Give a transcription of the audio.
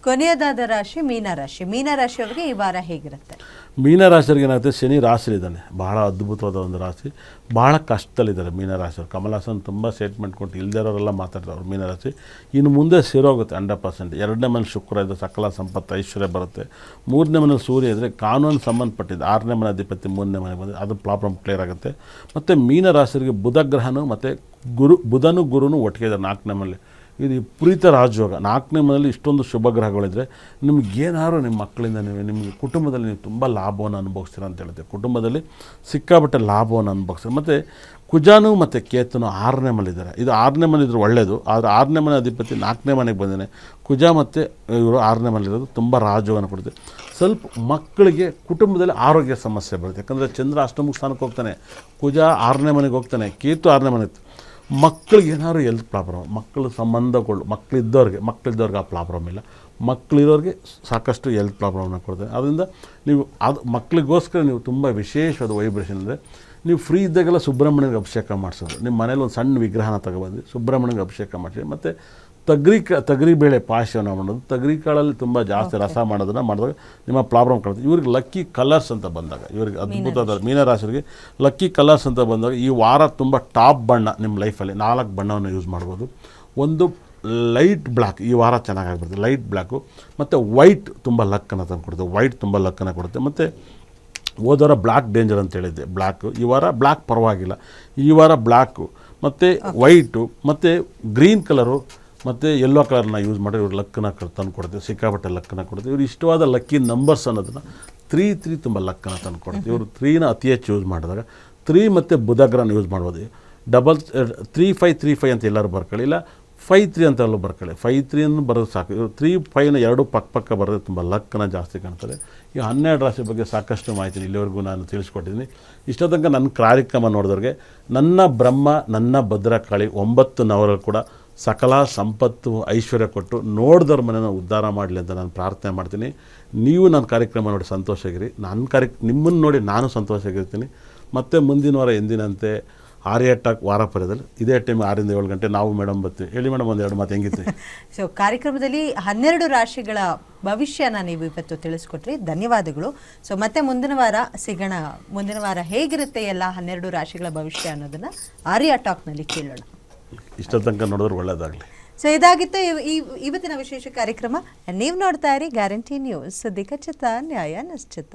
ಕೊನೆಯದಾದ ರಾಶಿ ಮೀನರಾಶಿ. ಮೀನರಾಶಿಯವರಿಗೆ ಈ ವಾರ ಹೇಗಿರುತ್ತೆ? ಮೀನರಾಶಿಯರಿಗೆ ಏನಾಗುತ್ತೆ, ಶನಿ ರಾಶಿಲಿದ್ದಾನೆ, ಬಹಳ ಅದ್ಭುತವಾದ ಒಂದು ರಾಶಿ, ಭಾಳ ಕಷ್ಟದಲ್ಲಿದ್ದಾರೆ ಮೀನರಾಶಿಯವರು. ಕಮಲ್ ಹಾಸನ್ ತುಂಬ ಸ್ಟೇಟ್ಮೆಂಟ್ ಕೊಟ್ಟು ಇಲ್ದಿರೋರೆಲ್ಲ ಮಾತಾಡ್ತಾರೆ ಅವ್ರು ಮೀನರಾಶಿ. ಇನ್ನು ಮುಂದೆ ಸೇರೋಗುತ್ತೆ 100%. 2ನೇ ಮನೆ ಶುಕ್ರ ಇದೆ, ಸಕಲ ಸಂಪತ್ತು ಐಶ್ವರ್ಯ ಬರುತ್ತೆ. 3ನೇ ಮನೆ ಸೂರ್ಯ ಇದ್ದರೆ ಕಾನೂನು ಸಂಬಂಧಪಟ್ಟಿದ್ದು. 6ನೇ ಮನೆ ಅಧಿಪತಿ 3ನೇ ಮನೆ ಬಂದರೆ ಅದು ಪ್ರಾಬ್ಲಮ್ ಕ್ಲಿಯರ್ ಆಗುತ್ತೆ. ಮತ್ತು ಮೀನರಾಶಿಯರಿಗೆ ಬುಧ ಗ್ರಹನೂ ಮತ್ತು ಬುಧನೂ ಗುರುನೂ ಒಟ್ಟಿಗೆ ಇದ್ದಾರೆ 4ನೇ ಮನೆ. ಇದು ವಿಪರೀತ ರಾಜಯೋಗ. 4ನೇ ಮನೆಯಲ್ಲಿ ಇಷ್ಟೊಂದು ಶುಭ ಗ್ರಹಗಳಿದ್ದರೆ ನಿಮಗೇನಾದ್ರು ನಿಮ್ಮ ಮಕ್ಕಳಿಂದ ನಿಮಗೆ ಕುಟುಂಬದಲ್ಲಿ ನೀವು ತುಂಬ ಲಾಭವನ್ನು ಅನುಭವಿಸ್ತೀರ ಅಂತ ಹೇಳುತ್ತೆ. ಕುಟುಂಬದಲ್ಲಿ ಸಿಕ್ಕಾಪಟ್ಟೆ ಲಾಭವನ್ನು ಅನುಭವಿಸ್ತೀರ. ಮತ್ತು ಕುಜಾನು ಮತ್ತು ಕೇತುನು 6ನೇ ಮನೆಯಿದ್ದಾರೆ. ಇದು 6ನೇ ಮನೆ ಇದ್ರೆ ಒಳ್ಳೆಯದು. ಆದರೆ 6ನೇ ಮನೆ ಅಧಿಪತಿ 4ನೇ ಮನೆಗೆ ಬಂದೇನೆ. ಕುಜ ಮತ್ತು ಇವರು 6ನೇ ಮನೆಯಿರೋದು ತುಂಬ ರಾಜಯೋಗವನ್ನು ಕೊಡುತ್ತೆ. ಸ್ವಲ್ಪ ಮಕ್ಕಳಿಗೆ ಕುಟುಂಬದಲ್ಲಿ ಆರೋಗ್ಯ ಸಮಸ್ಯೆ ಬರುತ್ತೆ. ಯಾಕಂದರೆ ಚಂದ್ರ ಅಷ್ಟಮುಖ ಸ್ಥಾನಕ್ಕೆ ಹೋಗ್ತಾನೆ, ಕುಜ 6ನೇ ಮನೆಗೆ ಹೋಗ್ತಾನೆ, ಕೇತು 6ನೇ ಮನೆ. ಮಕ್ಕಳಿಗೆ ಏನಾದ್ರು ಹೆಲ್ತ್ ಪ್ರಾಬ್ಲಮ್, ಮಕ್ಕಳ ಸಂಬಂಧಗಳು, ಮಕ್ಕಳಿದ್ದವ್ರಿಗೆ ಆ ಪ್ರಾಬ್ಲಮ್ ಇಲ್ಲ. ಮಕ್ಕಳಿರೋರಿಗೆ ಸಾಕಷ್ಟು ಹೆಲ್ತ್ ಪ್ರಾಬ್ಲಮ್ನ ಕೊಡ್ತಾರೆ. ಅದರಿಂದ ನೀವು ಅದು ಮಕ್ಕಳಿಗೋಸ್ಕರ ನೀವು ತುಂಬ ವಿಶೇಷವಾದ ವೈಬ್ರೇಷನ್ ಅಂದರೆ ನೀವು ಫ್ರೀ ಇದ್ದಾಗೆಲ್ಲ ಸುಬ್ರಹ್ಮಣ್ಯನಿಗೆ ಅಭಿಷೇಕ ಮಾಡಿಸೋದು. ನಿಮ್ಮ ಮನೇಲಿ ಒಂದು ಸಣ್ಣ ವಿಗ್ರಹನ ತಗೊಬಂದು ಸುಬ್ರಹ್ಮಣ್ಯನಿಗೆ ಅಭಿಷೇಕ ಮಾಡಿಸಿ. ಮತ್ತು ತೊಗರಿಬೇಳೆ ಪಾಯಸವನ್ನು ಮಾಡೋದು, ತೊಗರಿ ಕಾಳಲ್ಲಿ ತುಂಬ ಜಾಸ್ತಿ ರಸ ಮಾಡೋದನ್ನು ಮಾಡಿದಾಗ ನಿಮ್ಮ ಪ್ರಾಬ್ಲಮ್ ಕಾಣುತ್ತೆ. ಇವ್ರಿಗೆ ಲಕ್ಕಿ ಕಲರ್ಸ್ ಅಂತ ಬಂದಾಗ, ಇವ್ರಿಗೆ ಅದ್ಭುತವಾದ ಮೀನರಾಶಿಯವರಿಗೆ ಲಕ್ಕಿ ಕಲರ್ಸ್ ಅಂತ ಬಂದಾಗ ಈ ವಾರ ತುಂಬ ಟಾಪ್ ಬಣ್ಣ ನಿಮ್ಮ ಲೈಫಲ್ಲಿ 4 ಬಣ್ಣವನ್ನು ಯೂಸ್ ಮಾಡ್ಬೋದು. ಒಂದು ಲೈಟ್ ಬ್ಲ್ಯಾಕ್ ಈ ವಾರ ಚೆನ್ನಾಗಾಗ್ಬಿಡುತ್ತೆ, ಲೈಟ್ ಬ್ಲ್ಯಾಕು. ಮತ್ತು ವೈಟ್ ತುಂಬ ಲಕ್ಕನ್ನು ತಂದು ಕೊಡುತ್ತೆ, ವೈಟ್ ತುಂಬ ಲಕ್ಕನ್ನು ಕೊಡುತ್ತೆ. ಮತ್ತು ಹೋದವಾರ ಬ್ಲ್ಯಾಕ್ ಡೇಂಜರ್ ಅಂತ ಹೇಳಿದ್ದೆ, ಬ್ಲ್ಯಾಕು. ಈ ವಾರ ಬ್ಲ್ಯಾಕ್ ಪರವಾಗಿಲ್ಲ, ಈ ವಾರ ಬ್ಲ್ಯಾಕು ಮತ್ತು ವೈಟು ಮತ್ತು ಗ್ರೀನ್ ಕಲರು ಮತ್ತು ಯೆಲ್ಲೋ ಕಲರ್ನ ಯೂಸ್ ಮಾಡಿ ಇವ್ರು ಲಕ್ಕನ್ನ ತಂದು ಕೊಡ್ತೀವಿ, ಸಿಕ್ಕಾಪಟ್ಟೆ ಲಕ್ಕನ್ನ ಕೊಡ್ತೀವಿ. ಇವ್ರು ಇಷ್ಟವಾದ ಲಕ್ಕಿ ನಂಬರ್ಸ್ ಅನ್ನೋದನ್ನು 3 ತುಂಬ ಲಕ್ಕನ್ನ ತಂದು ಕೊಡ್ತೀವಿ. ಇವರು 3ನ ಅತಿ ಹೆಚ್ಚು ಯೂಸ್ ಮಾಡಿದಾಗ 3 ಮತ್ತು ಬುಧಗ್ರಹನ ಯೂಸ್ ಮಾಡ್ಬೋದು. 3535 ಅಂತ ಎಲ್ಲರೂ ಬರ್ಕೊಳ್ಳಿ, ಇಲ್ಲ 53 ಅಂತ ಎಲ್ಲೂ ಬರ್ಕೊಳ್ಳಿ. 53 ಬರೋದು ಸಾಕು. ಇವರು 35ನ 2 ಪಕ್ಕ ಬರೋದು ತುಂಬ ಲಕ್ಕನ್ನ ಜಾಸ್ತಿ ಕಾಣ್ತಾರೆ. ಈ 12 ರಾಶಿ ಬಗ್ಗೆ ಸಾಕಷ್ಟು ಮಾಹಿತಿ ಇಲ್ಲಿವರೆಗೂ ನಾನು ತಿಳಿಸ್ಕೊಟ್ಟಿದ್ದೀನಿ. ಇಷ್ಟೋ ತನಕ ನನ್ನ ಕಾರ್ಯಕ್ರಮ ನೋಡಿದವ್ರಿಗೆ ನನ್ನ ಬ್ರಹ್ಮ ನನ್ನ ಭದ್ರಕಾಳಿ 9 ನವರಗಳು ಕೂಡ ಸಕಲ ಸಂಪತ್ತು ಐಶ್ವರ್ಯ ಕೊಟ್ಟು ನೋಡಿದವ್ರ ಮನೆಯನ್ನು ಉದ್ಧಾರ ಮಾಡಲಿ ಅಂತ ನಾನು ಪ್ರಾರ್ಥನೆ ಮಾಡ್ತೀನಿ. ನೀವು ನನ್ನ ಕಾರ್ಯಕ್ರಮ ನೋಡಿ ಸಂತೋಷವಾಗಿರಿ, ನಿಮ್ಮನ್ನು ನೋಡಿ ನಾನು ಸಂತೋಷವಾಗಿರ್ತೀನಿ. ಮತ್ತು ಮುಂದಿನ ವಾರ ಎಂದಿನಂತೆ ಆರ್ಯ ಟಾಕ್ ವಾರ ಪರ್ಯದಲ್ಲಿ ಇದೇ ಟೈಮ್ 6ರಿಂದ 7 ಗಂಟೆ ನಾವು ಮೇಡಮ್ ಬರ್ತೀವಿ. ಹೇಳಿ ಮೇಡಮ್, ಒಂದೆರಡು ಮಾತು ಹೆಂಗಿತ್ತು? ಸೊ ಕಾರ್ಯಕ್ರಮದಲ್ಲಿ 12 ರಾಶಿಗಳ ಭವಿಷ್ಯನ ನೀವು ಇವತ್ತು ತಿಳಿಸ್ಕೊಟ್ರಿ, ಧನ್ಯವಾದಗಳು. ಸೊ ಮತ್ತೆ ಮುಂದಿನ ವಾರ ಸಿಗೋಣ. ಮುಂದಿನ ವಾರ ಹೇಗಿರುತ್ತೆ ಎಲ್ಲ 12 ರಾಶಿಗಳ ಭವಿಷ್ಯ ಅನ್ನೋದನ್ನು ಆರ್ಯ ಟಾಕ್ನಲ್ಲಿ ಕೇಳೋಣ. ಇಷ್ಟ ತನಕ ನೋಡಿದ್ರೆ ಒಳ್ಳೆಯದಾಗಲಿ. ಸೊ ಇದಾಗಿತ್ತು ಇವತ್ತಿನ ವಿಶೇಷ ಕಾರ್ಯಕ್ರಮ. ನೀವು ನೋಡ್ತಾ ಇರಿ ಗ್ಯಾರಂಟಿ ನ್ಯೂಸ್, ಸುದ್ದಿ ಖಚಿತ, ನ್ಯಾಯ ನಿಶ್ಚಿತ.